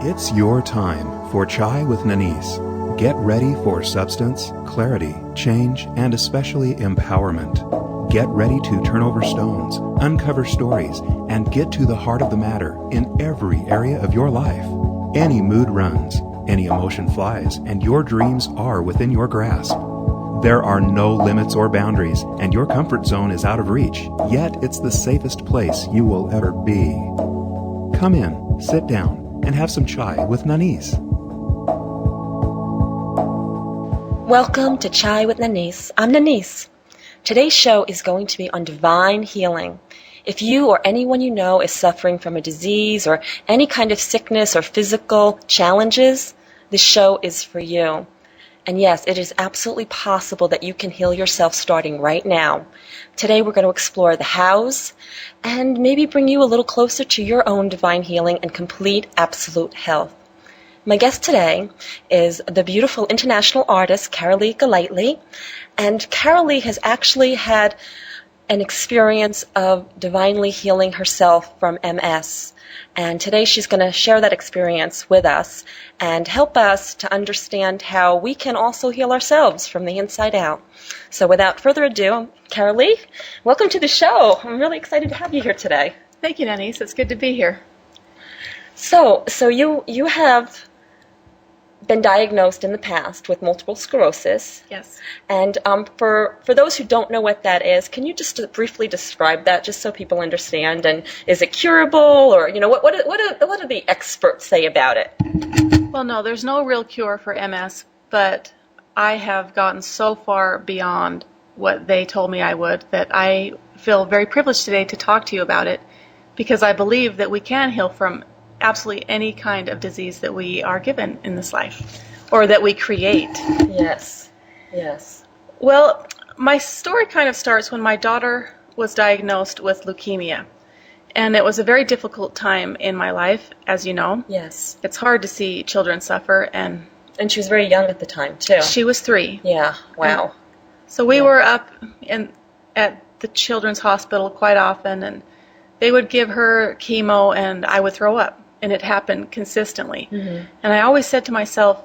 It's your time for Chai with Nanice. Get ready for substance, clarity, change, and especially empowerment. Get ready to turn over stones, uncover stories, and get to the heart of the matter in every area of your life. Any mood runs, any emotion flies, and your dreams are within your grasp. There are no limits or boundaries, and your comfort zone is out of reach, yet it's the safest place you will ever be. Come in, sit down, and have some chai with Nanice. Welcome to Chai with Nanice. I'm Nanice. Today's show is going to be on divine healing. If you or anyone you know is suffering from a disease or any kind of sickness or physical challenges, this show is for you. And yes, it is absolutely possible that you can heal yourself starting right now. Today we're going to explore the hows and maybe bring you a little closer to your own divine healing and complete absolute health. My guest today is the beautiful international artist Carolee Golightly, and Carolee has actually had an experience of divinely healing herself from MS. And today she's going to share that experience with us and help us to understand how we can also heal ourselves from the inside out. So without further ado, Carolee, welcome to the show. I'm really excited to have you here today. Thank you, Nanice. It's good to be here. So you have been diagnosed in the past with multiple sclerosis. Yes. And for those who don't know what that is, can you just briefly describe that, just so people understand? And is it curable, or what do the experts say about it? Well, no, there's no real cure for MS, but I have gotten so far beyond what they told me I would that I feel very privileged today to talk to you about it, because I believe that we can heal from absolutely any kind of disease that we are given in this life, or that we create. Yes. Well, my story kind of starts when my daughter was diagnosed with leukemia, and it was a very difficult time in my life, as you know. Yes. It's hard to see children suffer, and she was very young at the time, too. She was 3. Yeah, wow. So we were up at the children's hospital quite often, and they would give her chemo, and I would throw up. And it happened consistently. Mm-hmm. And I always said to myself,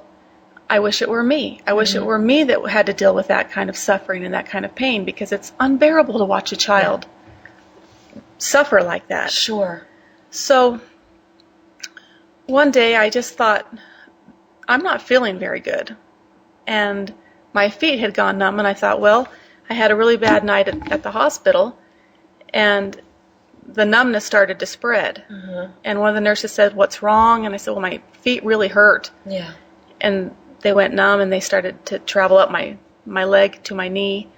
I wish it were me. I wish it were me that had to deal with that kind of suffering and that kind of pain, because it's unbearable to watch a child suffer like that. Sure. So one day I just thought, I'm not feeling very good. And my feet had gone numb, and I thought, well, I had a really bad night at the hospital, and the numbness started to spread. Mm-hmm. And one of the nurses said, what's wrong? And I said, well, my feet really hurt. Yeah. And they went numb, and they started to travel up my leg to my knee.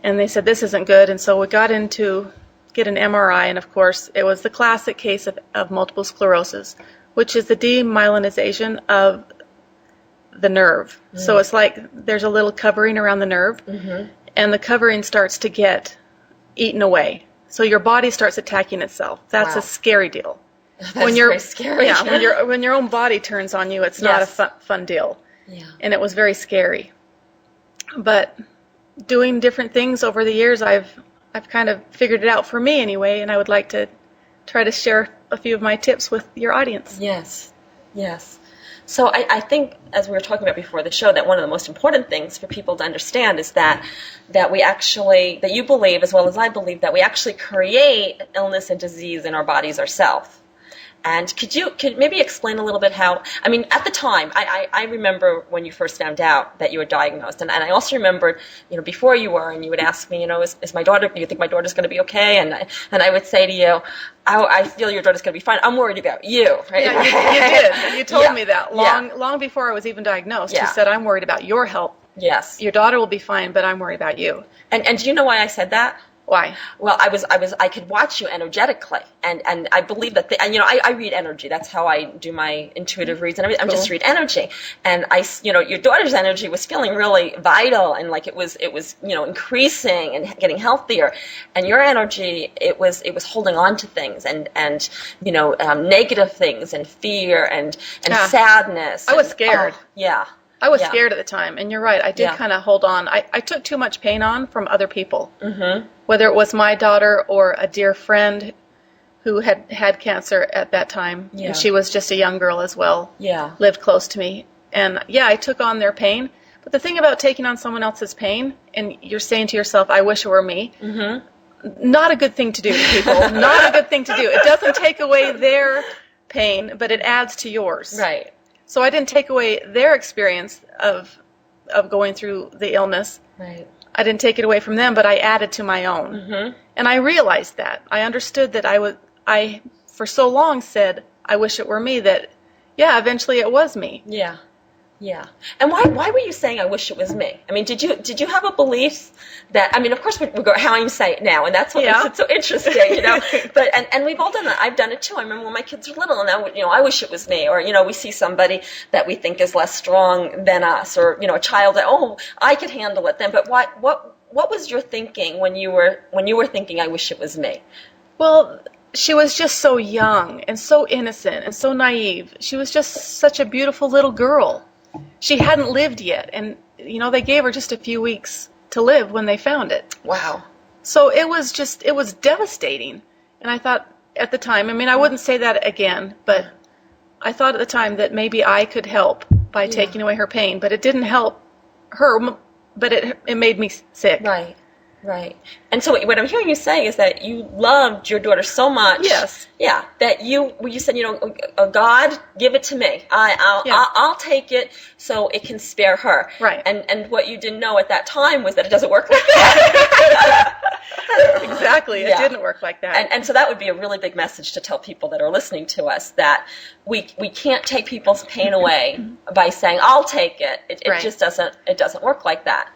And they said, this isn't good. And so we got in to get an MRI, and of course it was the classic case of multiple sclerosis, which is the demyelinization of the nerve. Mm-hmm. So it's like there's a little covering around the nerve, and the covering starts to get eaten away. So your body starts attacking itself. That's a scary deal. That's very scary. Yeah, when your own body turns on you, it's not a fun deal. Yeah. And it was very scary. But doing different things over the years, I've kind of figured it out for me anyway, and I would like to try to share a few of my tips with your audience. Yes. So I think, as we were talking about before the show, that one of the most important things for people to understand is that we actually, that you believe, as well as I believe, that we actually create illness and disease in our bodies ourselves. And could maybe explain a little bit how, I mean, at the time, I remember when you first found out that you were diagnosed, and I also remember, before you were, and you would ask me, is my daughter, do you think my daughter's going to be okay? And I would say to you, I feel your daughter's going to be fine. I'm worried about you, right? Yeah, you did. You told me that long before I was even diagnosed. You said, I'm worried about your health. Yes. Your daughter will be fine, but I'm worried about you. And do you know why I said that? Why? Well, I could watch you energetically, and I believe that, I read energy. That's how I do my intuitive reads and everything. Cool. I just read energy. And your daughter's energy was feeling really vital, and like it was, increasing and getting healthier. And your energy, it was holding on to things and negative things and fear and sadness. I was scared. I was scared at the time, and you're right. I did kind of hold on. I took too much pain on from other people, whether it was my daughter or a dear friend who had cancer at that time. Yeah. And she was just a young girl as well. Yeah. Lived close to me. And yeah, I took on their pain. But the thing about taking on someone else's pain, and you're saying to yourself, I wish it were me, not a good thing to do, people. Not a good thing to do. It doesn't take away their pain, but it adds to yours. Right. So I didn't take away their experience of going through the illness. Right. I didn't take it away from them, but I added to my own. And I realized that. I understood that I for so long said, I wish it were me, that, yeah, eventually it was me. Yeah. Yeah. And why were you saying I wish it was me? I mean, did you have a belief that, I mean, of course we go how I'm saying it now, and that's what makes it so interesting, you know. But and we've all done that. I've done it too. I remember when my kids were little, and I wish it was me, or we see somebody that we think is less strong than us, or a child that I could handle it then. But what was your thinking when you were thinking I wish it was me? Well, she was just so young and so innocent and so naive. She was just such a beautiful little girl. She hadn't lived yet, and they gave her just a few weeks to live when they found it. Wow. So it was devastating. And I thought at the time, I mean, I wouldn't say that again, but I thought at the time that maybe I could help by taking away her pain, but it didn't help her, but it made me sick. Right. Right. And so what I'm hearing you say is that you loved your daughter so much. Yes. Yeah. That you said, God, give it to me. I'll take it so it can spare her. Right. And what you didn't know at that time was that it doesn't work like that. Exactly. It didn't work like that. And so that would be a really big message to tell people that are listening to us, that we can't take people's pain away by saying, I'll take it. It just doesn't work like that.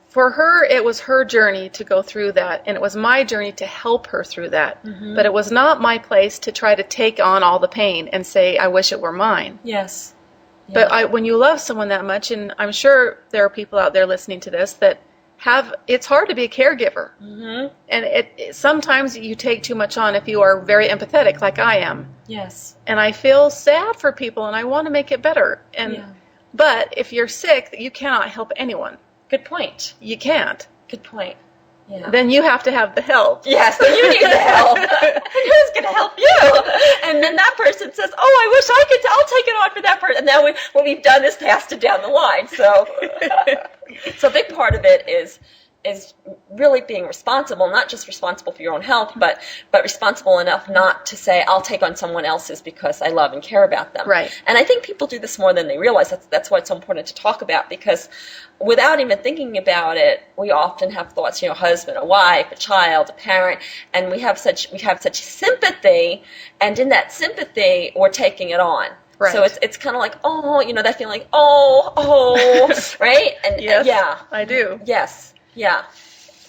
For her, it was her journey to go through that, and it was my journey to help her through that. But it was not my place to try to take on all the pain and say, I wish it were mine. Yes. Yeah. But when you love someone that much, and I'm sure there are people out there listening to this that it's hard to be a caregiver. And sometimes you take too much on if you are very empathetic, like I am. Yes. And I feel sad for people, and I want to make it better. But if you're sick, you cannot help anyone. Good point. You can't. Good point. Yeah. Then you have to have the help. Yes, then you need the help. And who's going to help you? And then that person says, I wish I could, I'll take it on for that person. And now what we've done is passed it down the line. So a big part of it is really being responsible, not just responsible for your own health, but responsible enough not to say, I'll take on someone else's because I love and care about them. Right. And I think people do this more than they realize. That's why it's so important to talk about, because without even thinking about it, we often have thoughts, a husband, a wife, a child, a parent, and we have such sympathy, and in that sympathy, we're taking it on. Right. So it's kind of like, that feeling like, right? And yes, yeah. I do. Yes. Yeah.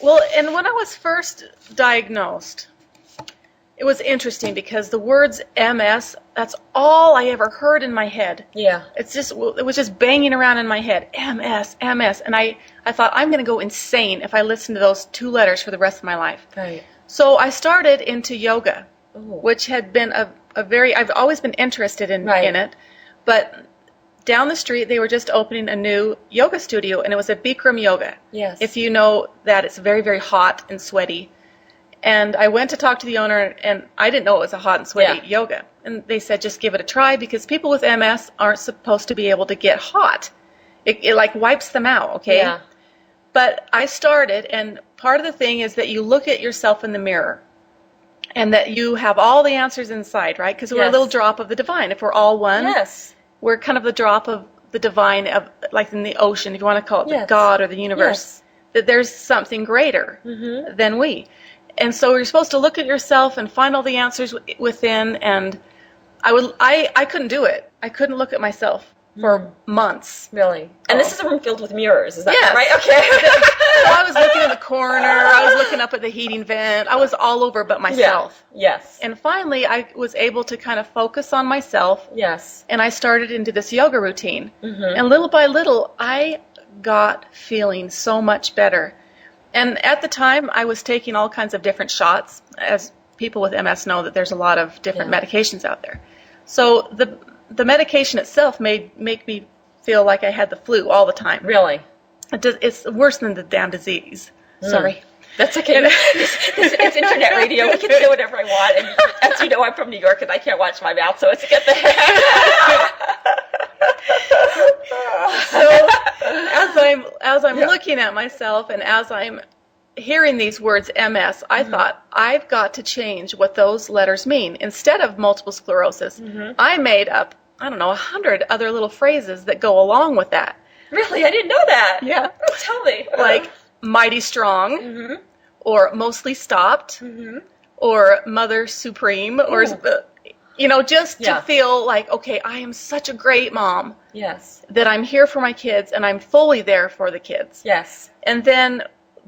Well, and when I was first diagnosed, it was interesting because the words MS, that's all I ever heard in my head. Yeah. It was just banging around in my head. MS. And I thought, I'm going to go insane if I listen to those two letters for the rest of my life. Right. So I started into yoga, which had been I've always been interested in it, but down the street, they were just opening a new yoga studio, and it was a Bikram yoga. Yes. If you know that, it's very, very hot and sweaty. And I went to talk to the owner, and I didn't know it was a hot and sweaty yoga. And they said, just give it a try, because people with MS aren't supposed to be able to get hot. It like wipes them out, okay? Yeah. But I started, and part of the thing is that you look at yourself in the mirror, and that you have all the answers inside, right? Because we're a little drop of the divine. If we're all one. Yes. We're kind of the drop of the divine, like in the ocean, if you want to call it the God or the universe, that there's something greater than we. And so you're supposed to look at yourself and find all the answers within, and I couldn't do it. I couldn't look at myself for months. Really? And this is a room filled with mirrors, is that right? Okay. So I was looking in the corner, I was looking up at the heating vent, I was all over but myself. Yeah. Yes. And finally, I was able to kind of focus on myself. Yes. And I started into this yoga routine. And little by little, I got feeling so much better. And at the time, I was taking all kinds of different shots. As people with MS know, that there's a lot of different medications out there. So the medication itself make me feel like I had the flu all the time. Really? It's worse than the damn disease. Sorry. That's okay. It's internet radio. We can say whatever I want. And as you know, I'm from New York, and I can't watch my mouth, so it's a good thing. So as I'm looking at myself and as I'm hearing these words MS, I thought, I've got to change what those letters mean. Instead of multiple sclerosis, I made up, 100 other little phrases that go along with that. Really? I didn't know that. Yeah. Oh, tell me. Like mighty strong, or mostly stopped, or mother supreme, or just to feel like, okay, I am such a great mom. Yes. That I'm here for my kids and I'm fully there for the kids. Yes. And then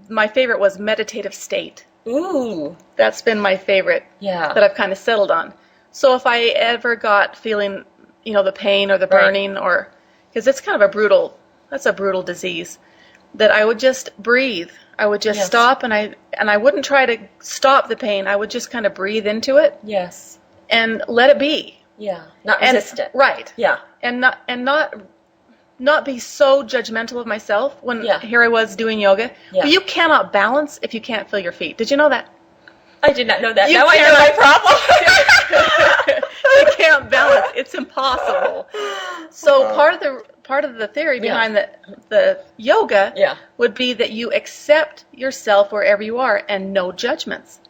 my favorite was meditative state. Ooh. That's been my favorite. Yeah. That I've kind of settled on. So if I ever got feeling, the pain or the burning, or because it's kind of that's a brutal disease, that I would just breathe. I would just stop, and I wouldn't try to stop the pain. I would just kind of breathe into it. Yes. And let it be. Yeah. Not resist it. Right. Yeah. And not be so judgmental of myself when here I was doing yoga. Yeah. But you cannot balance if you can't feel your feet. Did you know that? I did not know that. You now I know my problem. You can't balance. It's impossible. So part of the theory behind the yoga would be that you accept yourself wherever you are and no judgments.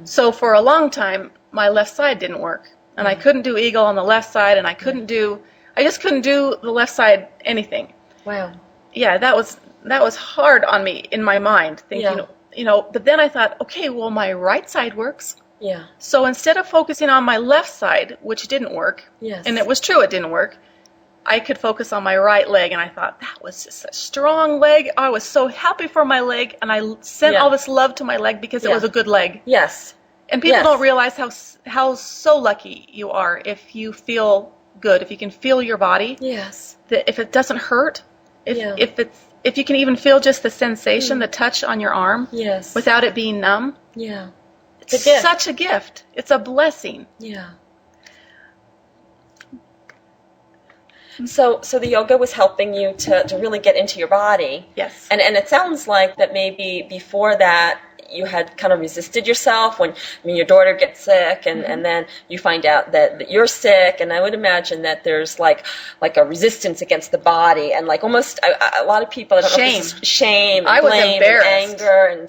So for a long time, my left side didn't work. And I couldn't do eagle on the left side, and I just couldn't do the left side anything. Wow. Yeah, that was hard on me in my mind, thinking, but then I thought, okay, well, my right side works. Yeah. So instead of focusing on my left side, which didn't work, and it was true it didn't work, I could focus on my right leg, and I thought, that was just a strong leg. I was so happy for my leg, and I sent all this love to my leg because it was a good leg. Yes. And people don't realize how so lucky you are if you feel good, if you can feel your body. Yes. That if it doesn't hurt, if you can even feel just the sensation, the touch on your arm, without it being numb. Yeah. It's a gift. Such a gift. It's a blessing. Yeah. So the yoga was helping you to really get into your body. Yes. And it sounds like that maybe before that you had kind of resisted yourself when your daughter gets sick and then you find out that you're sick, and I would imagine that there's like a resistance against the body and like almost a lot of people, I don't know if this is shame and blame and anger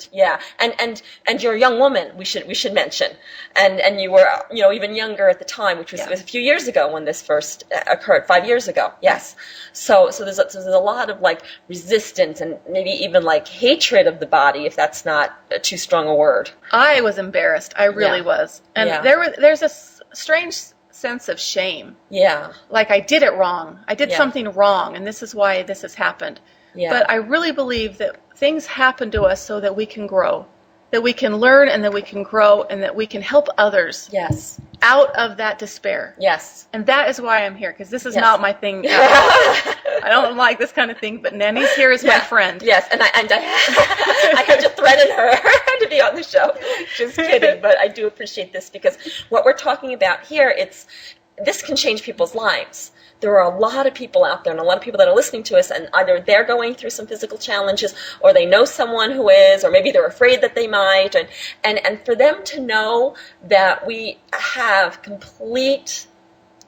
and you're a young woman, we should mention, and you were even younger at the time, which was a few years ago when this first occurred, 5 years ago. Yes. So there's a lot of like resistance and maybe even like hatred of the body, if that's not too strong a word. I was embarrassed. I really was. And there's a strange sense of shame. Yeah. Like I did it wrong. I did something wrong, and this is why this has happened. Yeah. But I really believe that things happen to us so that we can grow, that we can learn, and that we can grow, and that we can help others out of that despair. Yes. And that is why I'm here, because this is not my thing at all. I don't like this kind of thing, but Nanice here is my friend. Yes, and I had to threaten her to be on the show. Just kidding, but I do appreciate this because what we're talking about here, this can change people's lives. There are a lot of people out there and a lot of people that are listening to us, and either they're going through some physical challenges or they know someone who is, or maybe they're afraid that they might, and for them to know that we have complete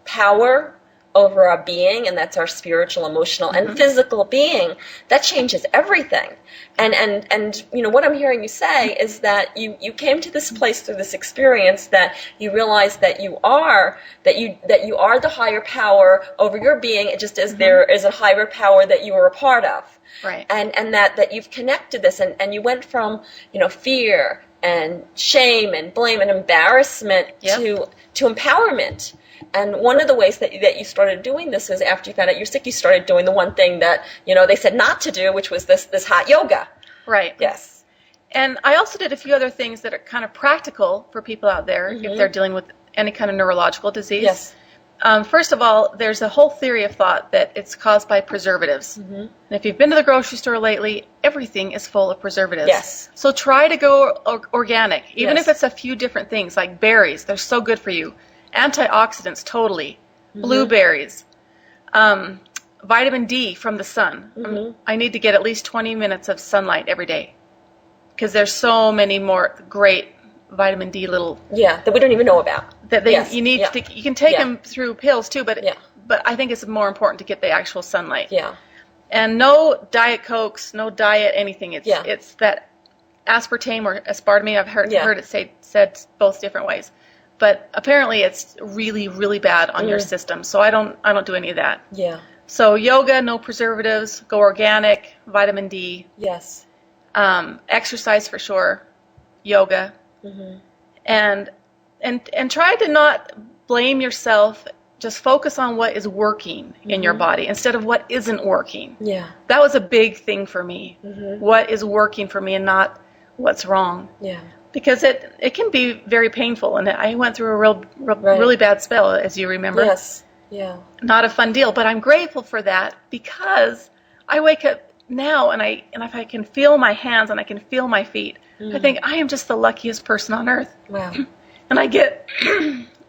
power over our being, and that's our spiritual, emotional, and physical being, that changes everything. And what I'm hearing you say is that you came to this place through this experience that you realize that you are the higher power over your being, just as there is a higher power that you are a part of. Right. And that you've connected this, and you went from fear and shame and blame and embarrassment to empowerment. And one of the ways that you started doing this is after you found out you're sick, you started doing the one thing that, they said not to do, which was this hot yoga. Right. Yes. And I also did a few other things that are kind of practical for people out there if they're dealing with any kind of neurological disease. Yes. First of all, there's a whole theory of thought that it's caused by preservatives. And if you've been to the grocery store lately, everything is full of preservatives. Yes. So try to go organic, even if it's a few different things, like berries. They're so good for you. Antioxidants, totally. Blueberries. Vitamin D from the sun. I need to get at least 20 minutes of sunlight every day. because there's so many more great vitamin D little Yeah, that we don't even know about. that they Yes, you need yeah. to, you can take Yeah. them through pills too, but Yeah. I think it's more important to get the actual sunlight. Yeah. And no Diet Cokes, no diet anything. Yeah. It's that aspartame or aspartame. I've heard Yeah. heard it said both different ways, but apparently it's really really bad on your system. So I don't do any of that. Yeah. So yoga, no preservatives, go organic, vitamin D, Yes. exercise for sure, yoga, Mm-hmm. and try to not blame yourself. Just focus on what is working in your body instead of what isn't working. Yeah. That was a big thing for me. Mm-hmm. What is working for me and not what's wrong. Yeah. Because it can be very painful, and I went through a Right. really bad spell, as you remember. Yes. Yeah. Not a fun deal, but I'm grateful for that because I wake up now and if I can feel my hands and I can feel my feet, I think I am just the luckiest person on earth. Wow. And I get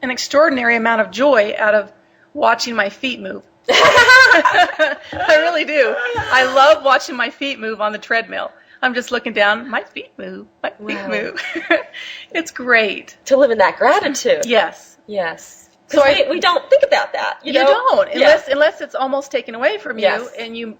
an extraordinary amount of joy out of watching my feet move. I really do. I love watching my feet move on the treadmill. I'm just looking down. My feet move. My feet Wow. move. It's great. To live in that gratitude. Yes. Yes. So So we don't think about that. You know? don't Yeah. unless it's almost taken away from you, Yes. and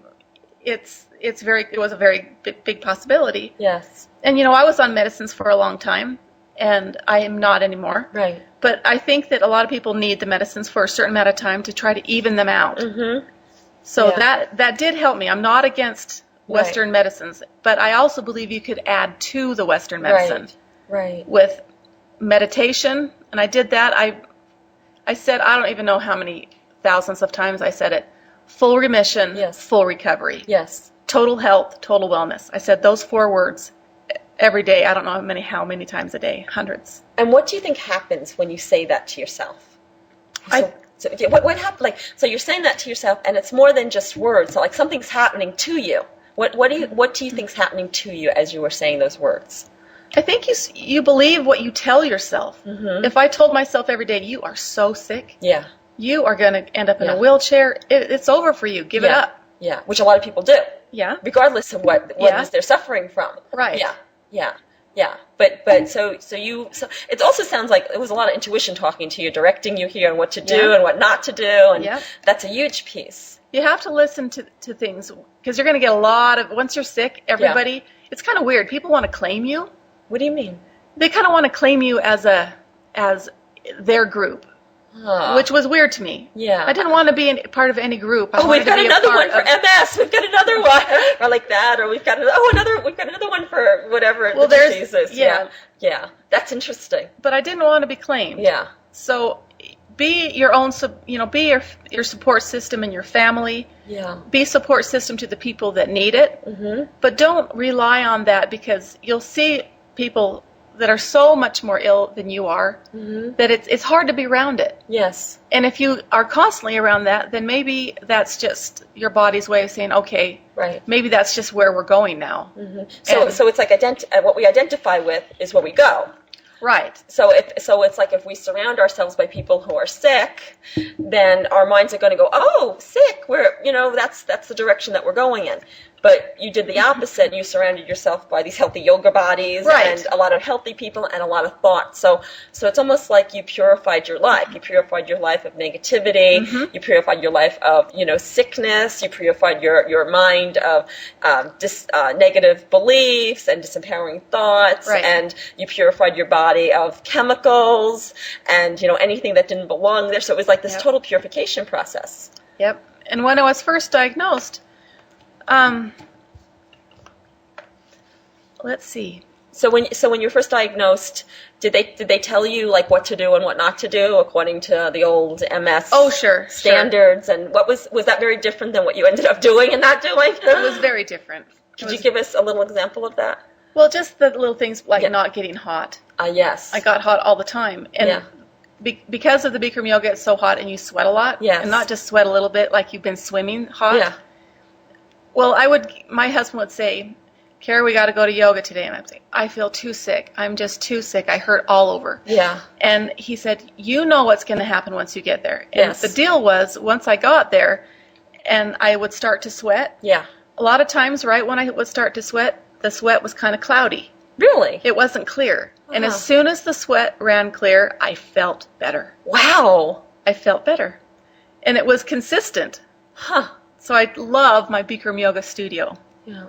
it was a very big possibility. Yes. And I was on medicines for a long time, and I am not anymore. Right. But I think that a lot of people need the medicines for a certain amount of time to try to even them out. Mm-hmm. So Yeah. that did help me. I'm not against Western medicines, but I also believe you could add to the Western medicine Right. with meditation. And I did that. I said, I don't even know how many thousands of times I said it. Full remission, Yes. full recovery, Yes. total health, total wellness. I said those 4 words every day. I don't know how many times a day, hundreds. And what do you think happens when you say that to yourself? So yeah, what happened? Like, so you're saying that to yourself, and it's more than just words. So like something's happening to you. What do you think's happening to you as you were saying those words? I think you believe what you tell yourself. Mm-hmm. If I told myself every day, you are so sick, Yeah. you are going to end up in Yeah. a wheelchair, it's over for you. Give it Yeah. up. Yeah. Which a lot of people do, Yeah. regardless of what Yeah. they're suffering from. Right. Yeah. Yeah. Yeah. But so it also sounds like it was a lot of intuition talking to you, directing you here on what to do Yeah. and what not to do, and Yep. that's a huge piece. You have to listen to things because you're going to get a lot of, once you're sick, everybody, it's kind of weird. People want to claim you. What do you mean? They kind of want to claim you as their group, which was weird to me. Yeah. I didn't want to be part of any group. I Oh, wanted we've to got be a another part one for of- MS. We've got another one, or like that, or we've got another one for whatever Well, the there's- disease is. yeah. Yeah. That's interesting. But I didn't want to be claimed. Yeah. So be your own, be your support system in your family. Yeah. Be a support system to the people that need it. Mm-hmm. But don't rely on that because you'll see people that are so much more ill than you are Mm-hmm. that it's hard to be around it. Yes. And if you are constantly around that, then maybe that's just your body's way of saying, okay, Right. maybe that's just where we're going now. Mm-hmm. And- So it's like what we identify with is where we go. Right. So it's like if we surround ourselves by people who are sick, then our minds are going to go, oh, sick. That's the direction that we're going in. But you did the opposite. You surrounded yourself by these healthy yoga bodies Right. and a lot of healthy people and a lot of thoughts. So it's almost like you purified your life. You purified your life of negativity. Mm-hmm. You purified your life of sickness. You purified your mind of negative beliefs and disempowering thoughts. Right. And you purified your body of chemicals and anything that didn't belong there. So it was like this Yep. total purification process. Yep. And when I was first diagnosed, let's see. So when you were first diagnosed, did they tell you like what to do and what not to do according to the old MS Oh, sure. standards? And what was that very different than what you ended up doing and not doing? It was very different. Could you give us a little example of that? Well, just the little things like Yeah. not getting hot. Yes. I got hot all the time. And Yeah. because of the Bikram yoga, it's so hot and you sweat a lot. Yes. And not just sweat a little bit like you've been swimming hot. Yeah. Well, my husband would say, Kara, we got to go to yoga today. And I'd say, I feel too sick. I'm just too sick. I hurt all over. Yeah. And he said, you know what's going to happen once you get there. And Yes. the deal was, once I got there and I would start to sweat, Yeah. a lot of times, right when I would start to sweat, the sweat was kind of cloudy. Really? It wasn't clear. And Uh-huh. as soon as the sweat ran clear, I felt better. Wow. I felt better. And it was consistent. Huh. So I love my Bikram Yoga studio. Yeah.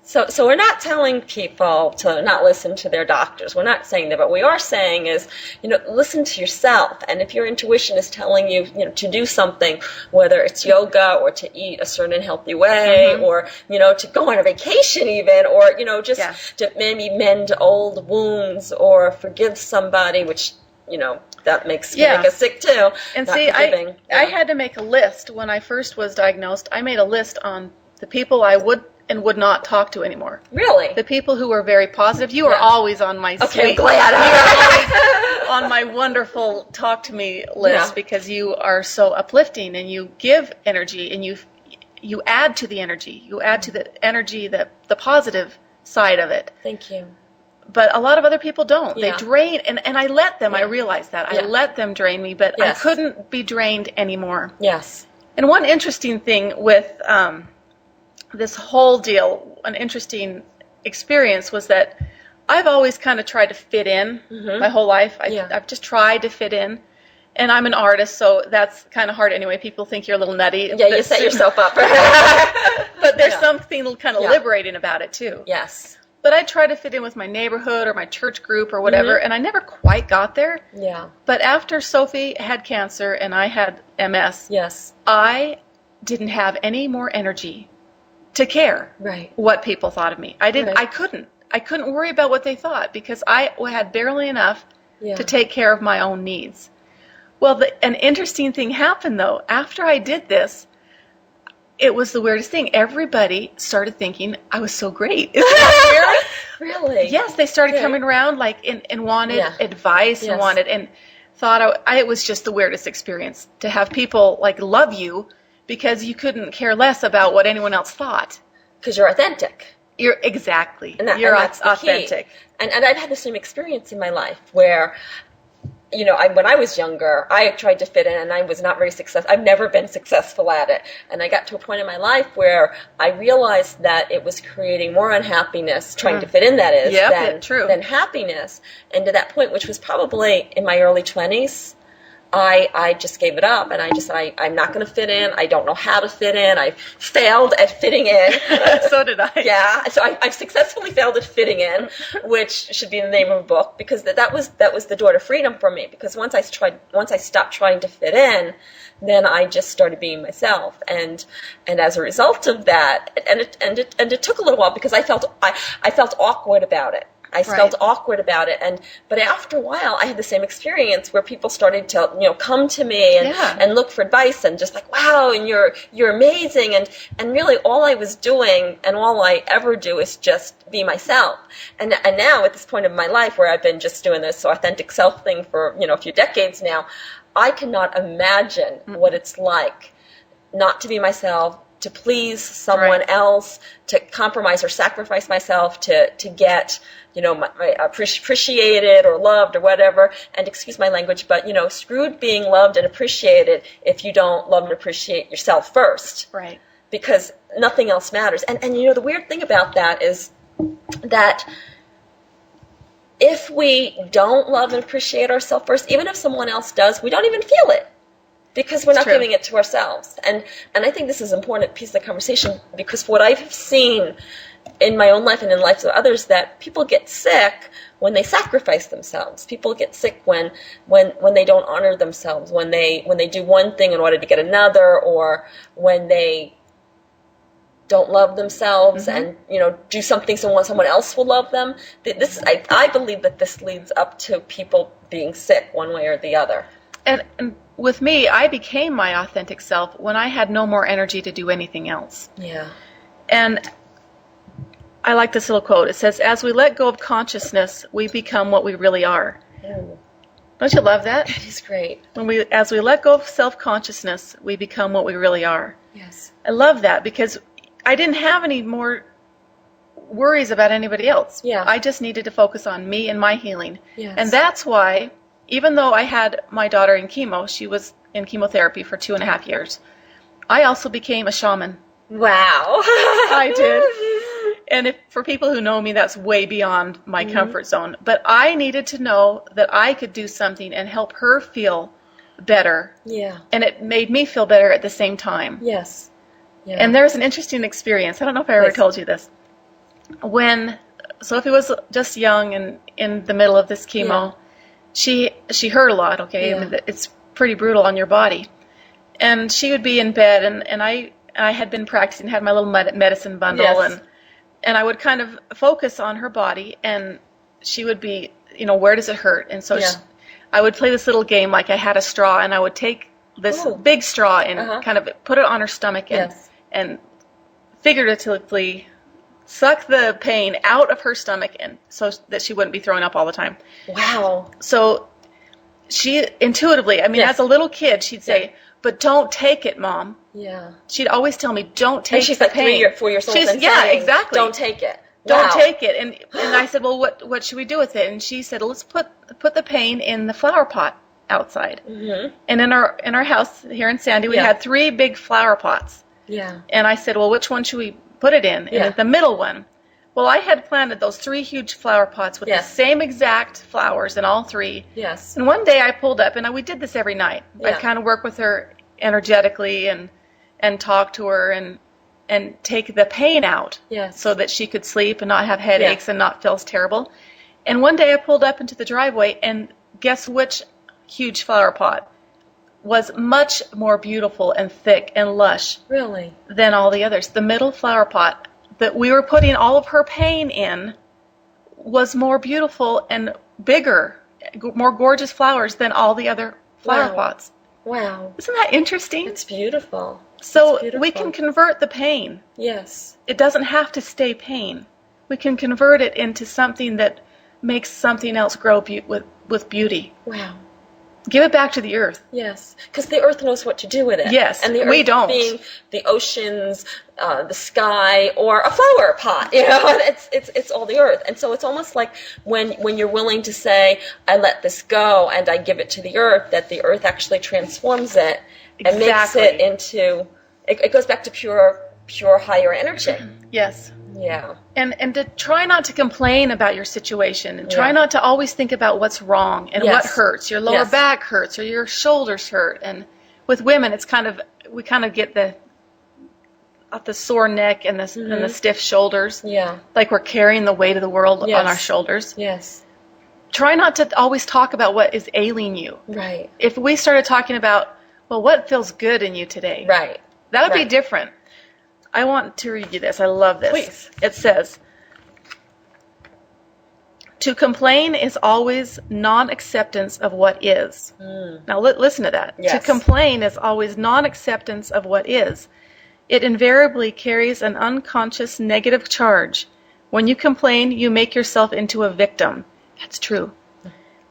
So we're not telling people to not listen to their doctors. We're not saying that, but we are saying is, listen to yourself. And if your intuition is telling you, to do something, whether it's yoga or to eat a certain healthy way, or, to go on a vacation even, or, just to maybe mend old wounds or forgive somebody, which, that makes make us sick too. And not see, forgiving. I had to make a list when I first was diagnosed. I made a list on the people I would and would not talk to anymore. Really? The people who were very positive. You are always on my Okay, sweet, glad. you are always on my wonderful talk to me list because you are so uplifting and you give energy and you add to the energy. You add to the energy, the positive side of it. Thank you. But a lot of other people don't. Yeah. They drain, and I let them. Yeah. I realized that. Yeah. I let them drain me, but Yes. I couldn't be drained anymore. Yes. And one interesting thing with this whole deal, an interesting experience was that I've always kind of tried to fit in my whole life. I've just tried to fit in. And I'm an artist, so that's kind of hard anyway. People think you're a little nutty. Yeah, you set yourself up. But there's something kind of liberating about it, too. Yes. But I try to fit in with my neighborhood or my church group or whatever, and I never quite got there. Yeah. But after Sophie had cancer and I had MS, Yes. I didn't have any more energy to care Right. what people thought of me. I didn't. Right. I couldn't worry about what they thought because I had barely enough to take care of my own needs. Well, an interesting thing happened though. After I did this, it was the weirdest thing. Everybody started thinking I was so great. Isn't that weird? Really? Yes, they started coming around like and wanted advice and wanted and thought it was just the weirdest experience to have people like love you because you couldn't care less about what anyone else thought. Because you're authentic. You're exactly. And you're that's the authentic. key. And I've had the same experience in my life where, when I was younger, I tried to fit in and I was not very successful. I've never been successful at it. And I got to a point in my life where I realized that it was creating more unhappiness, trying to fit in, that is, than happiness. And to that point, which was probably in my early 20s, I just gave it up and I just said, I'm not going to fit in. I don't know how to fit in. I failed at fitting in. So did I. Yeah. So I've successfully failed at fitting in, which should be the name of a book, because that was the door to freedom for me. Because once I stopped trying to fit in, then I just started being myself. And as a result of that, and it took a little while because I felt awkward about it. I felt awkward about it, but after a while, I had the same experience where people started to come to me and look for advice and just like, wow, and you're amazing, and really all I was doing and all I ever do is just be myself. And now at this point in my life where I've been just doing this authentic self thing for a few decades now, I cannot imagine what it's like not to be myself, to please someone else, to compromise or sacrifice myself to get appreciated or loved or whatever. And excuse my language, but screwed being loved and appreciated if you don't love and appreciate yourself first. Right. Because nothing else matters. And the weird thing about that is that if we don't love and appreciate ourselves first, even if someone else does, we don't even feel it. Because we're not giving it to ourselves. And I think this is an important piece of the conversation, because what I've seen in my own life and in the lives of others, that people get sick when they sacrifice themselves. People get sick when they don't honor themselves, when they do one thing in order to get another, or when they don't love themselves and do something so someone else will love them. I believe that this leads up to people being sick one way or the other. And with me, I became my authentic self when I had no more energy to do anything else. Yeah. And I like this little quote. It says, as we let go of consciousness, we become what we really are. Ooh. Don't you love that? That is great. As we let go of self-consciousness, we become what we really are. Yes. I love that because I didn't have any more worries about anybody else. Yeah. I just needed to focus on me and my healing. Yes. And that's why, even though I had my daughter in chemo, she was in chemotherapy for 2.5 years, I also became a shaman. Wow. I did. And if for people who know me, that's way beyond my comfort zone. But I needed to know that I could do something and help her feel better. Yeah. And it made me feel better at the same time. Yes. Yeah. And there's an interesting experience. I don't know if I ever Please. told you this. When Sophie was just young and in the middle of this chemo, she hurt a lot, okay? Yeah. I mean, it's pretty brutal on your body. And she would be in bed, and I had been practicing, had my little medicine bundle, Yes. and I would kind of focus on her body, and she would be, where does it hurt? And so I would play this little game like I had a straw, and I would take this big straw and kind of put it on her stomach and figuratively suck the pain out of her stomach, and so that she wouldn't be throwing up all the time. Wow. So she intuitively, as a little kid, she'd say, "But don't take it, Mom." Yeah. She'd always tell me, "Don't take And she's the like pain." 3 or 4 years old. And Yeah, saying, exactly. Don't take it. Don't Wow. take it. And I said, "Well, what should we do with it?" And she said, "Let's put the pain in the flower pot outside." Mm-hmm. And in our house here in Sandy, we had 3 big flower pots. Yeah. And I said, "Well, which one should we put it in?" And the middle one. Well, I had planted those 3 huge flower pots with the same exact flowers in all 3. Yes. And one day I pulled up, and we did this every night. Yeah. I'd kind of work with her energetically and talk to her and take the pain out so that she could sleep and not have headaches and not feel terrible. And one day I pulled up into the driveway, and guess which huge flower pot was much more beautiful and thick and lush Really? than all the others. The middle flower pot that we were putting all of her pain in was more beautiful and bigger, more gorgeous flowers than all the other flower pots. Wow. Isn't that interesting? It's beautiful. So It's beautiful. we can convert the pain. Yes. It doesn't have to stay pain. We can convert it into something that makes something else grow with beauty. Wow. Give it back to the earth. Yes, because the earth knows what to do with it. Yes, and the earth we don't. being the oceans, the sky, or a flower pot. It's all the earth. And so it's almost like when you're willing to say, "I let this go and I give it to the earth," that the earth actually transforms it and makes it into. It goes back to pure higher energy. Yes. Yeah. And to try not to complain about your situation, and try not to always think about what's wrong and what hurts. Your lower back hurts or your shoulders hurt. And with women, it's we kind of get the sore neck and the stiff shoulders. Yeah. Like we're carrying the weight of the world on our shoulders. Yes. Try not to always talk about what is ailing you. Right. If we started talking about, well, what feels good in you today? Right. That would be different. I want to read you this. I love this. Please. It says, "To complain is always non-acceptance of what is." Now listen to that. Yes. To complain is always non-acceptance of what is. It invariably carries an unconscious negative charge. When you complain, you make yourself into a victim. That's true.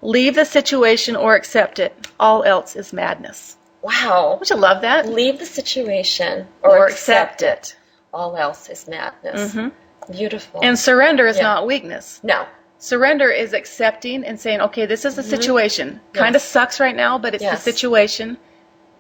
Leave the situation or accept it. All else is madness. Wow. Don't you love that? Leave the situation Or accept it. All else is madness. Beautiful. And surrender is not weakness. No. Surrender is accepting and saying, okay, this is the situation. Kind of sucks right now, but it's the situation.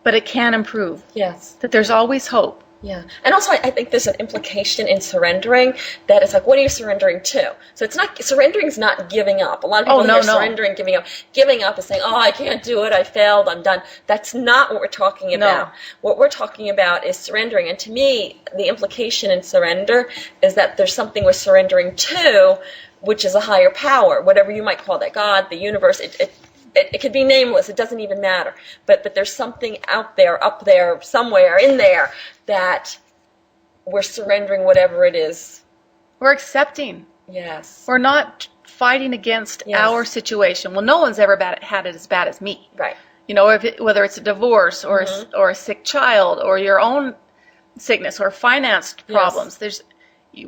But it can improve. Yes. That there's always hope. Yeah. And also I think there's an implication in surrendering that it's like, what are you surrendering to? So it's not, surrendering is not giving up. A lot of people hear surrendering, giving up. Giving up is saying, oh, I can't do it, I failed, I'm done. That's not what we're talking about. No. What we're talking about is surrendering. And to me, the implication in surrender is that there's something we're surrendering to, which is a higher power, whatever you might call that, God, the universe, it could be nameless. It doesn't even matter. But there's something out there, up there, somewhere in there that we're surrendering whatever it is. We're accepting. Yes. We're not fighting against our situation. Well, no one's ever had it as bad as me. Right. You know, whether it's a divorce or a sick child or your own sickness or finance problems.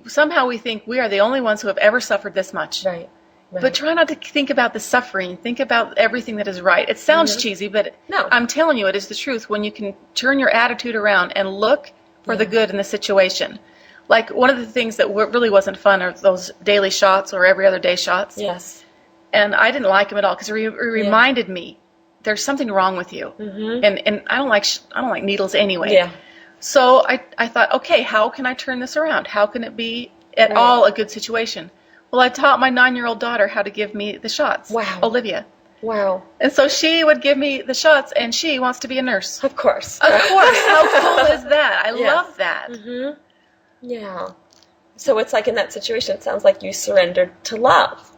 Somehow we think we are the only ones who have ever suffered this much. Right. Right. But try not to think about the suffering. Think about everything that is right. It sounds cheesy, but No. I'm telling you, it is the truth. When you can turn your attitude around and look for the good in the situation. Like one of the things that really wasn't fun are those daily shots or every other day shots. Yes. And I didn't like them at all because it reminded me there's something wrong with you. And I don't like needles anyway. Yeah. So I thought, okay, how can I turn this around? How can it be at Right. all a good situation. Well, I taught my 9-year-old daughter how to give me the shots. Wow. Olivia. Wow. And so she would give me the shots, and she wants to be a nurse. Of course. Of course. How cool is that? I Yes. love that. Mm-hmm. Yeah. So it's like in that situation, it sounds like you surrendered to love.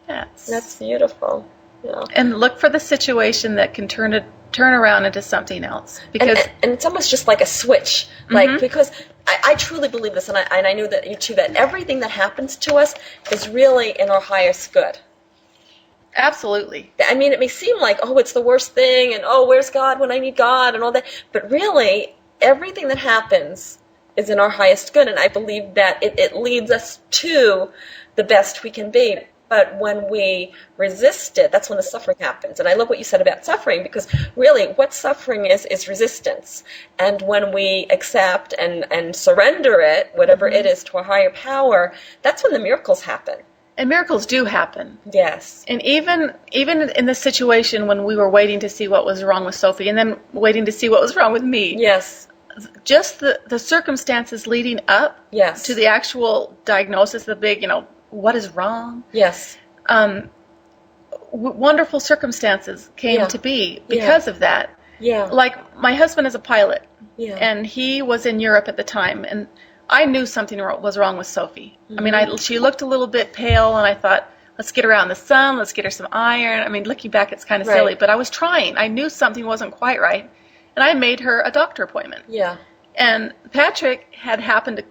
Yes. That's beautiful. Yeah. And look for the situation that can turn around into something else. Because And it's almost just like a switch. Like, because I truly believe this, and I know that you too, that everything that happens to us is really in our highest good. absolutely. I mean, it may seem like, oh, it's the worst thing, and oh, where's God when I need God, and all that. But really, everything that happens is in our highest good, and I believe that it leads us to the best we can be. But when we resist it, that's when the suffering happens. And I love what you said about suffering, because really what suffering is resistance. And when we accept and surrender it, whatever it is, to a higher power, that's when the miracles happen. And miracles do happen. Yes. And even in the situation when we were waiting to see what was wrong with Sophie and then waiting to see what was wrong with me, Yes. just the circumstances leading up Yes. to the actual diagnosis, the big, what is wrong? Yes. Wonderful circumstances came Yeah. to be because of that. Yeah. Like, my husband is a pilot, Yeah. and he was in Europe at the time, and I knew something was wrong with Sophie. I mean, she looked a little bit pale, and I thought, let's get her out in the sun, let's get her some iron. I mean, looking back, it's kind of Right. silly, but I was trying. I knew something wasn't quite right, and I made her a doctor appointment. Yeah. And Patrick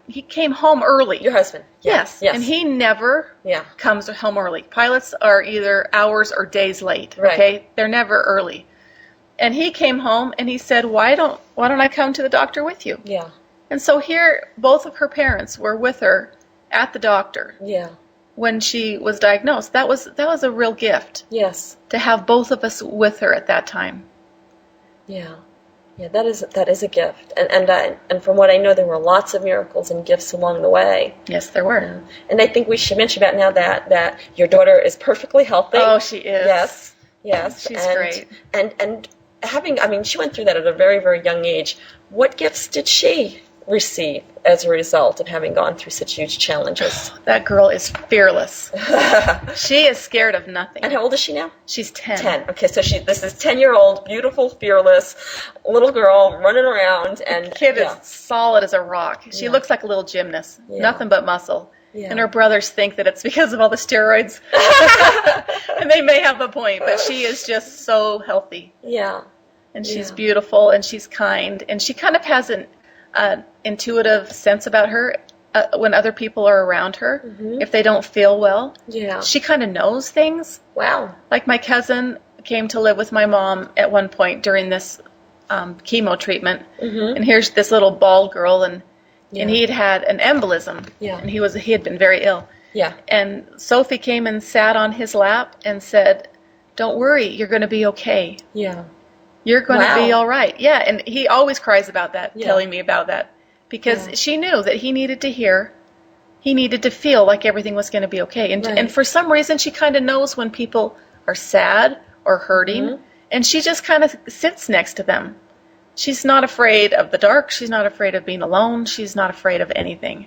he came home early. Your husband. Yes. Yes. And he never Yeah. comes home early. Pilots are either hours or days late. Right. Okay? They're never early. And he came home and he said, Why don't I come to the doctor with you? Yeah. And so here both of her parents were with her at the doctor Yeah. when she was diagnosed. That was a real gift Yes. to have both of us with her at that time. Yeah. Yeah, that is a gift. And from what I know, there were lots of miracles and gifts along the way. Yes, there were. And I think we should mention about now that your daughter is perfectly healthy. Oh, she is. Yes. Yes. She's great. And she went through that at a very, very young age. What gifts did she receive as a result of having gone through such huge challenges? That girl is fearless. She is scared of nothing. And how old is she now? She's 10. 10. Okay, so this is 10-year-old, beautiful, fearless little girl running around. And Kid is solid as a rock. She Yeah. looks like a little gymnast. Yeah. Nothing but muscle. Yeah. And her brothers think that it's because of all the steroids. And they may have a point, but she is just so healthy. Yeah. And she's Yeah. beautiful, and she's kind. And she kind of has an intuitive sense about her when other people are around her, if they don't feel well. Yeah. She kind of knows things. Wow. Like, my cousin came to live with my mom at one point during this chemo treatment, and here's this little bald girl, and he had an embolism, Yeah. and he had been very ill. Yeah. And Sophie came and sat on his lap and said, "Don't worry, you're going to be okay. Yeah. You're going to Wow. be all right." Yeah, and he always cries about that, Yeah. telling me about that, because Yeah. she knew that he needed to feel like everything was going to be okay. And Right. and for some reason, she kind of knows when people are sad or hurting, and she just kind of sits next to them. She's not afraid of the dark. She's not afraid of being alone. She's not afraid of anything.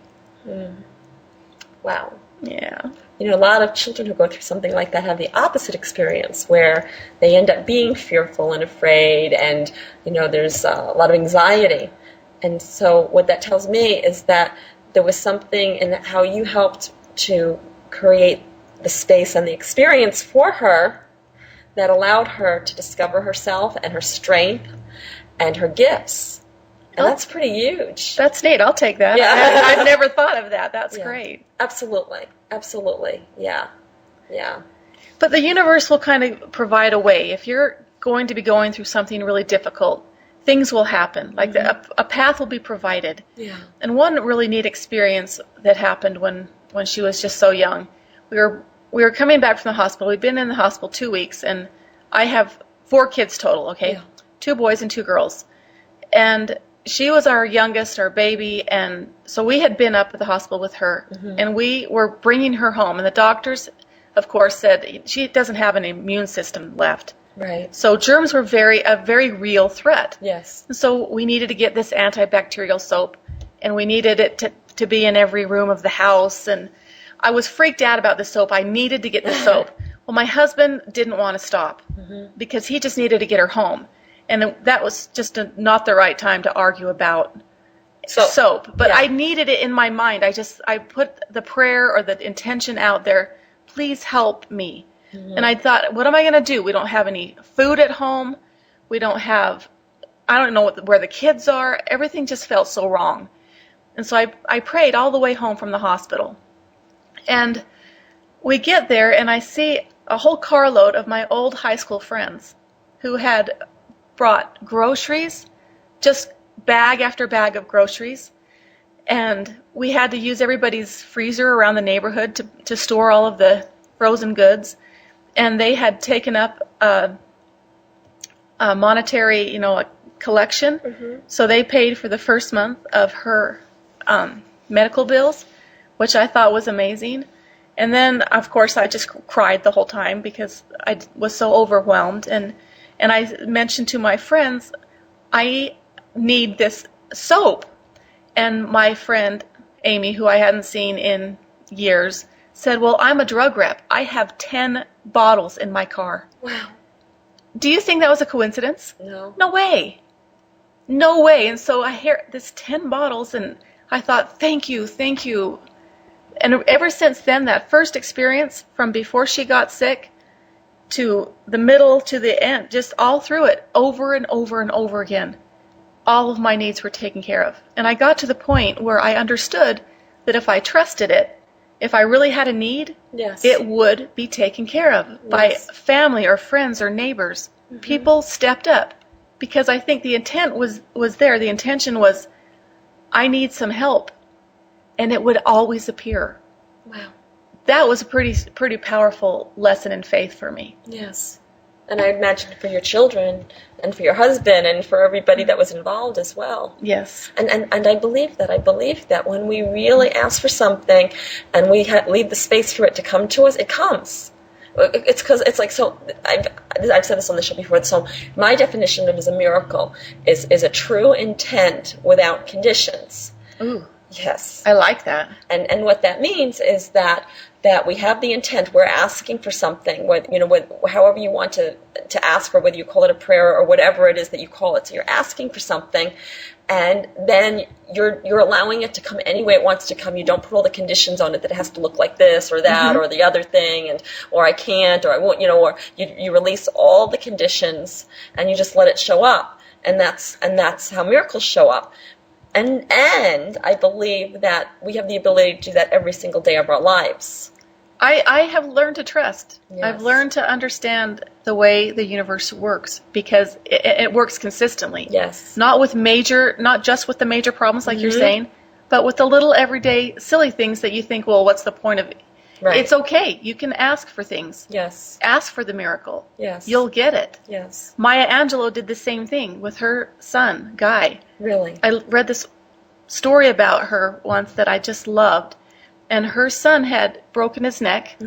Wow. Yeah. You know, a lot of children who go through something like that have the opposite experience, where they end up being fearful and afraid, and, there's a lot of anxiety. And so what that tells me is that there was something in how you helped to create the space and the experience for her that allowed her to discover herself and her strength and her gifts. And that's pretty huge. That's neat. I'll take that. Yeah. I've never thought of that. That's Yeah. great. Absolutely. Absolutely. Yeah. Yeah. But the universe will kind of provide a way. If you're going to be going through something really difficult, things will happen. Like a path will be provided. Yeah. And one really neat experience that happened when she was just so young, we were coming back from the hospital. We'd been in the hospital 2 weeks, and I have 4 kids total, okay? Yeah. 2 boys and 2 girls. And she was our youngest, our baby, and so we had been up at the hospital with her, and we were bringing her home. And the doctors, of course, said she doesn't have an immune system left. Right. So germs were a very real threat. Yes. And so we needed to get this antibacterial soap, and we needed it to be in every room of the house, and I was freaked out about the soap. I needed to get the soap. Well, my husband didn't want to stop because he just needed to get her home. And that was just not the right time to argue about soap. But I needed it in my mind. I put the prayer or the intention out there, please help me. And I thought, what am I going to do? We don't have any food at home. We don't have, I don't know where the kids are. Everything just felt so wrong. And so I prayed all the way home from the hospital. And we get there, and I see a whole carload of my old high school friends who had brought groceries, just bag after bag of groceries. And we had to use everybody's freezer around the neighborhood to store all of the frozen goods. And they had taken up a monetary, a collection. So they paid for the first month of her medical bills, which I thought was amazing. And then, of course, I just cried the whole time because I was so overwhelmed. And I mentioned to my friends, I need this soap. And my friend, Amy, who I hadn't seen in years, said, well, I'm a drug rep. I have 10 bottles in my car. Wow. Do you think that was a coincidence? No. No way. No way. And so I hear this 10 bottles, and I thought, thank you, thank you. And ever since then, that first experience from before she got sick to the middle to the end, just all through it, over and over and over again, all of my needs were taken care of. And I got to the point where I understood that if I trusted it, if I really had a need, it would be taken care of by family or friends or neighbors. People stepped up because I think the intent was there. The intention was, I need some help. And it would always appear. Wow. That was a pretty powerful lesson in faith for me. Yes. And I imagine for your children and for your husband and for everybody that was involved as well. Yes. And I believe that. I believe that when we really ask for something and we leave the space for it to come to us, it comes. It's because it's like, so I've said this on the show before, so my definition of as a miracle is a true intent without conditions. Ooh. Yes. I like that. And what that means is that we have the intent, we're asking for something, however you want to ask for, whether you call it a prayer or whatever it is that you call it. So you're asking for something, and then you're allowing it to come any way it wants to come. You don't put all the conditions on it that it has to look like this or that or the other thing, or I can't, or I won't, or you release all the conditions and you just let it show up. And that's how miracles show up. And I believe that we have the ability to do that every single day of our lives. I have learned to trust. Yes. I've learned to understand the way the universe works because it works consistently. Yes. Not just with the major problems like you're saying, but with the little everyday silly things that you think, well, what's the point of it? Right. It's okay. You can ask for things. Yes. Ask for the miracle. Yes. You'll get it. Yes. Maya Angelou did the same thing with her son, Guy. Really? I read this story about her once that I just loved. And her son had broken his neck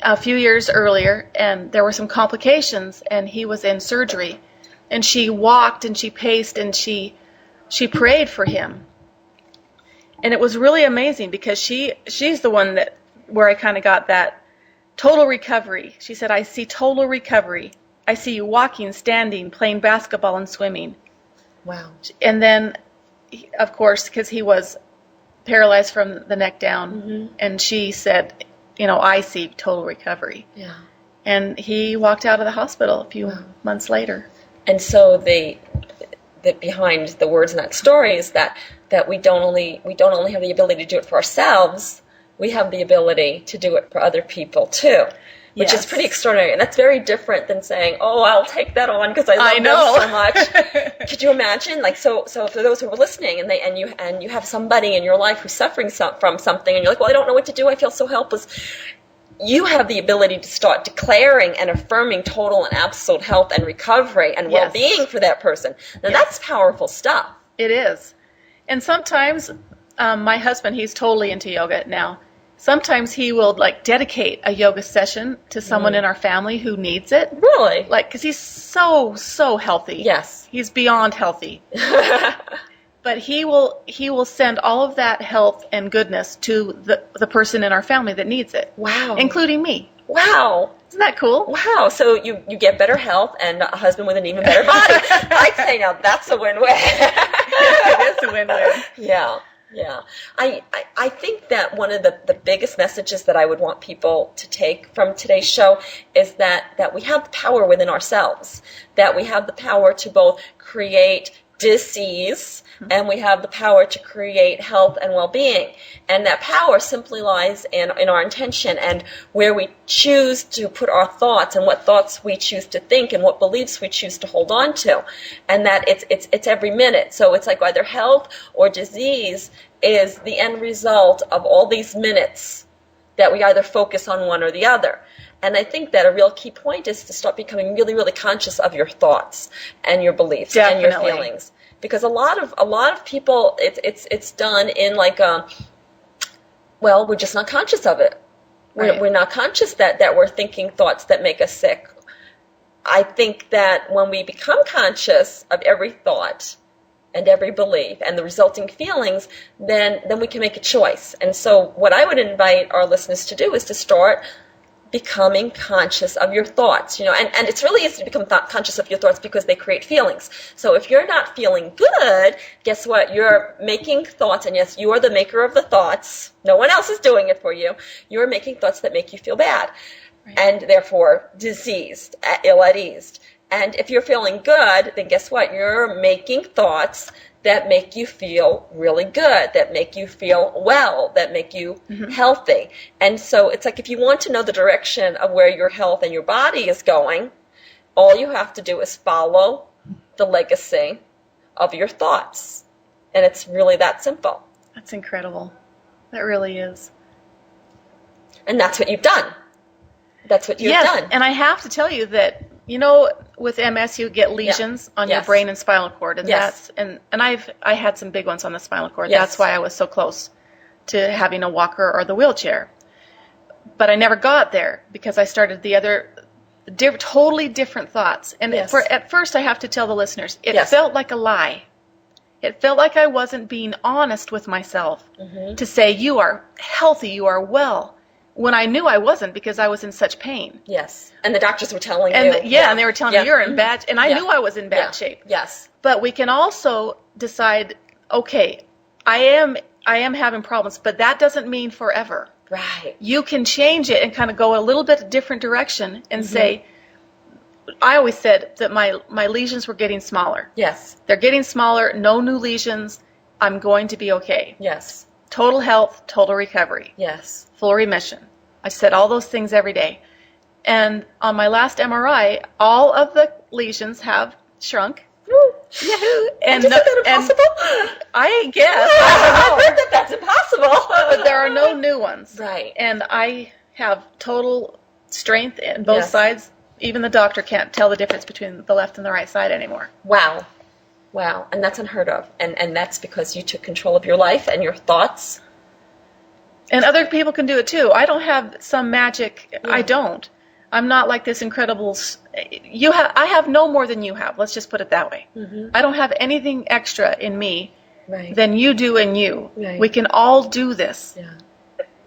a few years earlier, and there were some complications, and he was in surgery. And she walked and she paced and she prayed for him. And it was really amazing because she's the one where I kind of got that total recovery. She said, I see total recovery. I see you walking, standing, playing basketball and swimming. Wow. And then, of course, because he was paralyzed from the neck down, and she said, I see total recovery. Yeah. And he walked out of the hospital a few months later. And so the behind the words in that story is that we don't only have the ability to do it for ourselves, we have the ability to do it for other people too, which is pretty extraordinary. And that's very different than saying, "Oh, I'll take that on because I love them so much." Could you imagine? Like, so for those who are listening, and you have somebody in your life who's suffering from something, and you're like, "Well, I don't know what to do. I feel so helpless." You have the ability to start declaring and affirming total and absolute health and recovery and well-being for that person. Now, that's powerful stuff. It is. And sometimes my husband, he's totally into yoga now. Sometimes he will dedicate a yoga session to someone in our family who needs it. Really? Because he's so healthy. Yes. He's beyond healthy. But he will send all of that health and goodness to the person in our family that needs it. Wow. Including me. Wow. Isn't that cool? Wow. So you get better health and a husband with an even better body. I'd say now that's a win-win. It is a win-win. Yeah. Yeah. I think that one of the biggest messages that I would want people to take from today's show is that we have the power within ourselves, that we have the power to both create disease and we have the power to create health and well-being. And that power simply lies in our intention and where we choose to put our thoughts and what thoughts we choose to think and what beliefs we choose to hold on to. And that it's every minute. So it's like either health or disease is the end result of all these minutes that we either focus on one or the other. And I think that a real key point is to start becoming really, really conscious of your thoughts and your beliefs and your feelings. Because a lot of people, it's done in like we're just not conscious of it. Right. We're not conscious that we're thinking thoughts that make us sick. I think that when we become conscious of every thought and every belief and the resulting feelings, then we can make a choice. And so what I would invite our listeners to do is to start becoming conscious of your thoughts, and it's really easy to become conscious of your thoughts because they create feelings. So if you're not feeling good, guess what? You're making thoughts, and yes, you are the maker of the thoughts. No one else is doing it for you. You're making thoughts that make you feel bad, right. And therefore diseased, ill at ease. And if you're feeling good, then guess what? You're making thoughts that make you feel really good, that make you feel well, that make you healthy. And so it's like if you want to know the direction of where your health and your body is going, all you have to do is follow the legacy of your thoughts. And it's really that simple. That's incredible. That really is. And that's what you've done. That's what you've done. And I have to tell you that, with MS you get lesions on your brain and spinal cord, and that's and I had some big ones on the spinal cord. Yes. That's why I was so close to having a walker or the wheelchair. But I never got there because I started the other totally different thoughts. And at first I have to tell the listeners, it felt like a lie. It felt like I wasn't being honest with myself to say you are healthy, you are well. When I knew I wasn't because I was in such pain. Yes. And the doctors were telling you. And they were telling me you're in bad, and I knew I was in bad shape. Yes. But we can also decide, okay, I am having problems, but that doesn't mean forever. Right. You can change it and kind of go a little bit different direction and say, I always said that my lesions were getting smaller. Yes. They're getting smaller, no new lesions. I'm going to be okay. Yes. Total health, total recovery. Yes. Full remission. I said all those things every day. And on my last MRI, all of the lesions have shrunk. Yahoo! And is that impossible? I guess. I heard that that's impossible. But there are no new ones. Right. And I have total strength in both sides. Even the doctor can't tell the difference between the left and the right side anymore. Wow. And that's unheard of. And that's because you took control of your life and your thoughts. And other people can do it too. I don't have some magic. Yeah. I don't. I'm not like this incredible. I have no more than you have. Let's just put it that way. I don't have anything extra in me than you do in you. Right. We can all do this. Yeah.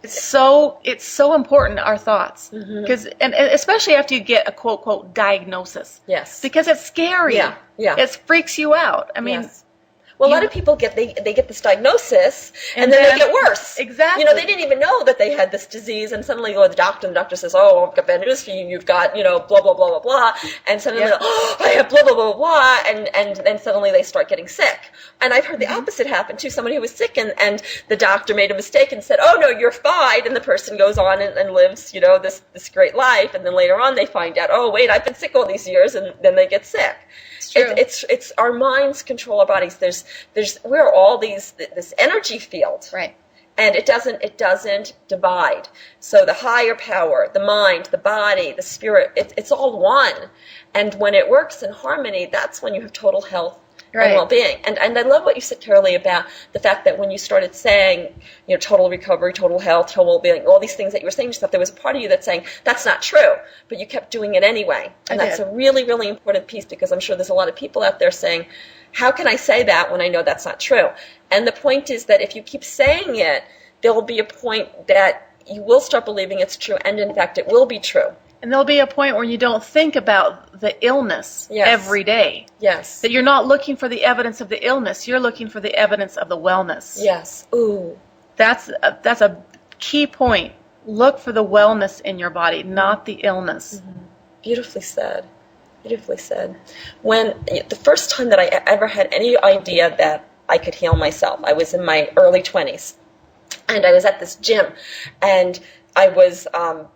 It's so important, our thoughts, because and especially after you get a quote quote diagnosis. Yes. Because it's scary. Yeah. It freaks you out. I mean. Yes. Well, a lot of people get this diagnosis and then they get worse. Exactly. They didn't even know that they had this disease, and suddenly go to the doctor, and the doctor says, "Oh, I've got bad news for you. You've got, blah blah blah blah blah," and suddenly, "Oh, I have blah blah blah blah," and then suddenly they start getting sick. And I've heard the opposite happen too. Somebody who was sick, and the doctor made a mistake and said, "Oh no, you're fine," and the person goes on and lives, this great life, and then later on they find out, "Oh wait, I've been sick all these years," and then they get sick. It's our minds control our bodies. We're all this energy field, right? And it doesn't divide. So the higher power, the mind, the body, the spirit, it's all one. And when it works in harmony, that's when you have total health Right. and well-being. And I love what you said, Carolee, about the fact that when you started saying, total recovery, total health, total well-being, all these things that you were saying to yourself, there was a part of you that's saying, that's not true, but you kept doing it anyway. And that's a really, really important piece, because I'm sure there's a lot of people out there saying, how can I say that when I know that's not true? And the point is that if you keep saying it, there will be a point that you will start believing it's true, and in fact, it will be true. And there'll be a point where you don't think about the illness every day. Yes. That you're not looking for the evidence of the illness. You're looking for the evidence of the wellness. Yes. Ooh. That's a key point. Look for the wellness in your body, not the illness. Mm-hmm. Beautifully said. Beautifully said. When the first time that I ever had any idea that I could heal myself, I was in my early 20s, and I was at this gym, and I was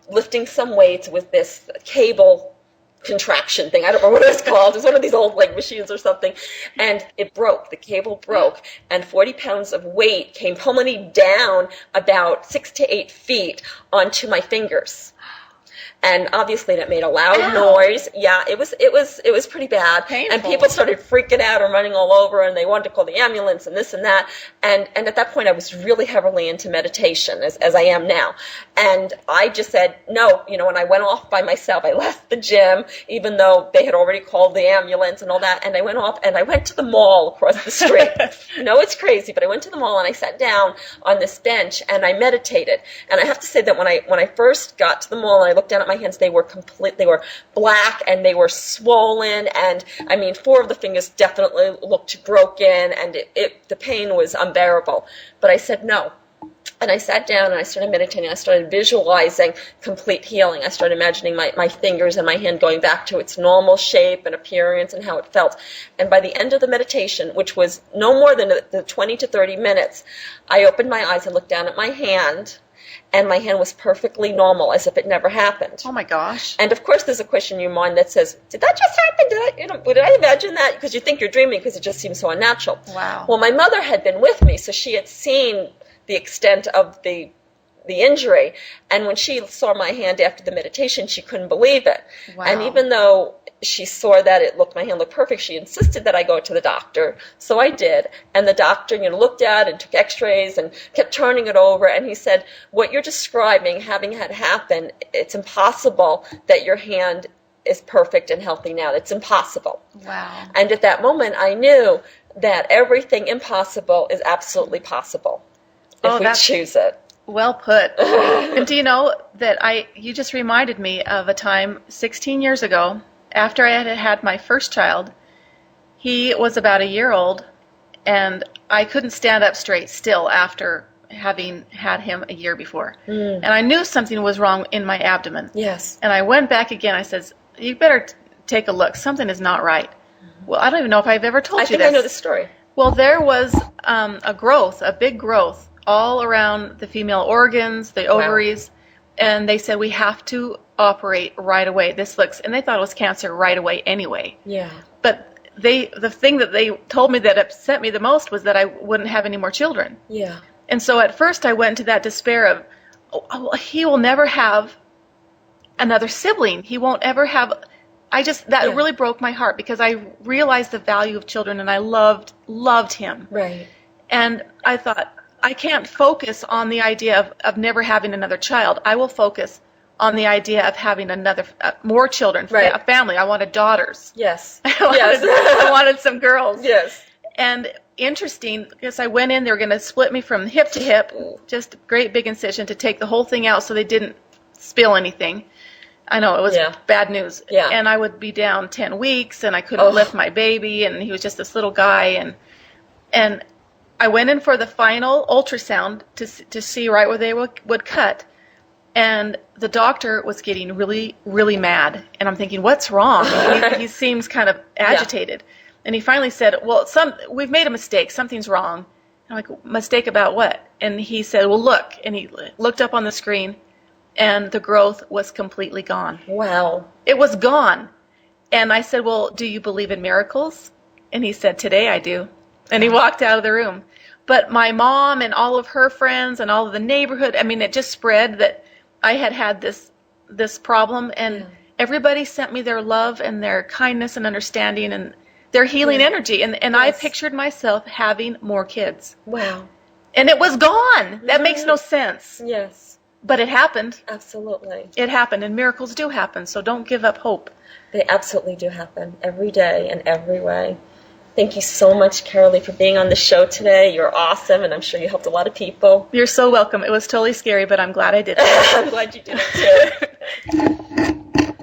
lifting some weights with this cable contraction thing. I don't remember what it was called. It was one of these old machines or something, and it broke. The cable broke, and 40 pounds of weight came pulling down about 6 to 8 feet onto my fingers. And obviously that made a loud noise. Yeah, it was pretty bad. Painful. And people started freaking out and running all over, and they wanted to call the ambulance and this and that. And at that point I was really heavily into meditation, as I am now. And I just said, no, and I went off by myself. I left the gym, even though they had already called the ambulance and all that. And I went off and I went to the mall across the street. It's crazy, but I went to the mall and I sat down on this bench and I meditated. And I have to say that when I first got to the mall and I looked down at my hands, they were black and they were swollen, and 4 of the fingers definitely looked broken, and the pain was unbearable. But I said no. And I sat down and I started meditating. I started visualizing complete healing. I started imagining my fingers and my hand going back to its normal shape and appearance and how it felt. And by the end of the meditation, which was no more than the 20 to 30 minutes, I opened my eyes and looked down at my hand, and my hand was perfectly normal, as if it never happened. Oh my gosh. And of course there's a question in your mind that says, did that just happen? Did I imagine that? Because you think you're dreaming, because it just seems so unnatural. Wow. Well, my mother had been with me, so she had seen the extent of the injury. And when she saw my hand after the meditation, she couldn't believe it. Wow. And even though she saw that my hand looked perfect, she insisted that I go to the doctor. So I did. And the doctor, looked at it and took x-rays and kept turning it over. And he said, what you're describing, having had happen, it's impossible that your hand is perfect and healthy now. It's impossible. Wow. And at that moment, I knew that everything impossible is absolutely possible if we choose it. Well put. And do you know that you just reminded me of a time 16 years ago, after I had my first child. He was about a year old, and I couldn't stand up straight still after having had him a year before. And I knew something was wrong in my abdomen. Yes. And I went back again. I said, you better take a look. Something is not right. Well, I don't even know if I've ever told you this. I think I know the story. Well, there was a big growth all around the female organs, the ovaries, and they said, we have to operate right away. And they thought it was cancer right away anyway. Yeah. But the thing that they told me that upset me the most was that I wouldn't have any more children. Yeah. And so at first I went into that despair of, he will never have another sibling. He won't ever have. That really broke my heart, because I realized the value of children, and I loved him. Right. And I thought, I can't focus on the idea of never having another child. I will focus on the idea of having more children, a family. I wanted daughters. Yes. I wanted some girls. Yes. And interesting, because I went in, they were going to split me from hip to hip, just a great big incision to take the whole thing out so they didn't spill anything. I know, it was bad news. Yeah. And I would be down 10 weeks, and I couldn't lift my baby, and he was just this little guy. And I went in for the final ultrasound to see right where they would cut. And the doctor was getting really, really mad. And I'm thinking, what's wrong? He seems kind of agitated. Yeah. And he finally said, well, we've made a mistake. Something's wrong. I'm like, mistake about what? And he said, well, look. And he looked up on the screen, and the growth was completely gone. Wow. It was gone. And I said, well, do you believe in miracles? And he said, today I do. And he walked out of the room. But my mom and all of her friends and all of the neighborhood, it just spread that I had this problem. And everybody sent me their love and their kindness and understanding. And They're healing Yeah. energy. And I Yes. pictured myself having more kids. Wow. And it was gone. That makes Mhm. no sense. Yes, But it happened. absolutely. It happened. And miracles do happen. So don't give up hope. They absolutely do happen every day in every way. Thank you so much, Carolee, for being on the show today. You're awesome, and I'm sure you helped a lot of people. You're so welcome. It was totally scary, but I'm glad I did it. I'm glad you did it too.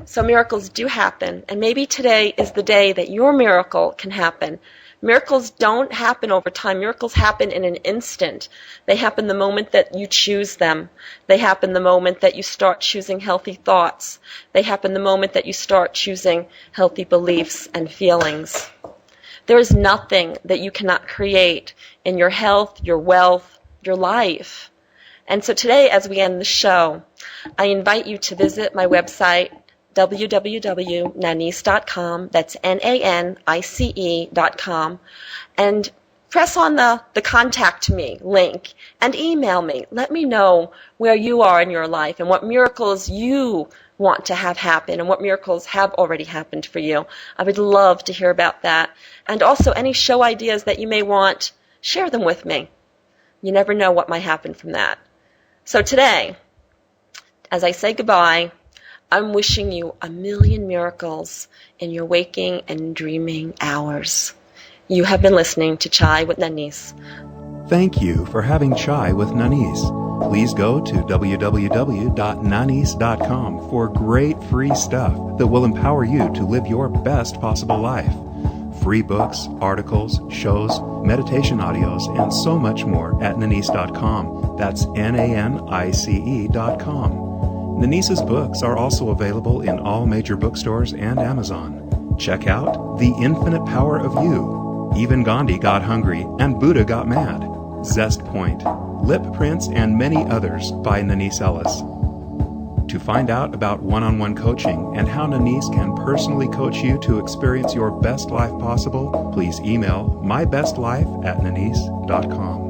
So miracles do happen, and maybe today is the day that your miracle can happen. Miracles don't happen over time. Miracles happen in an instant. They happen the moment that you choose them. They happen the moment that you start choosing healthy thoughts. They happen the moment that you start choosing healthy beliefs and feelings. There is nothing that you cannot create in your health, your wealth, your life. And so today, as we end the show, I invite you to visit my website, www.nanice.com. That's NANICE.com. And press on the Contact Me link and email me. Let me know where you are in your life and what miracles you want to have happen and what miracles have already happened for you. I would love to hear about that. And also any show ideas that you may want, share them with me. You never know what might happen from that. So today, as I say goodbye, I'm wishing you a million miracles in your waking and dreaming hours. You have been listening to Chai with Nanice. Thank you for having Chai with Nanice. Please go to www.nanice.com for great free stuff that will empower you to live your best possible life. Free books, articles, shows, meditation audios, and so much more at nanice.com. That's NANICE.com. Nanice's books are also available in all major bookstores and Amazon. Check out The Infinite Power of You, Even Gandhi Got Hungry and Buddha Got Mad, Zest Point, Lip Prints, and many others by Nanice Ellis. To find out about one-on-one coaching and how Nanice can personally coach you to experience your best life possible, please email mybestlife@nanice.com.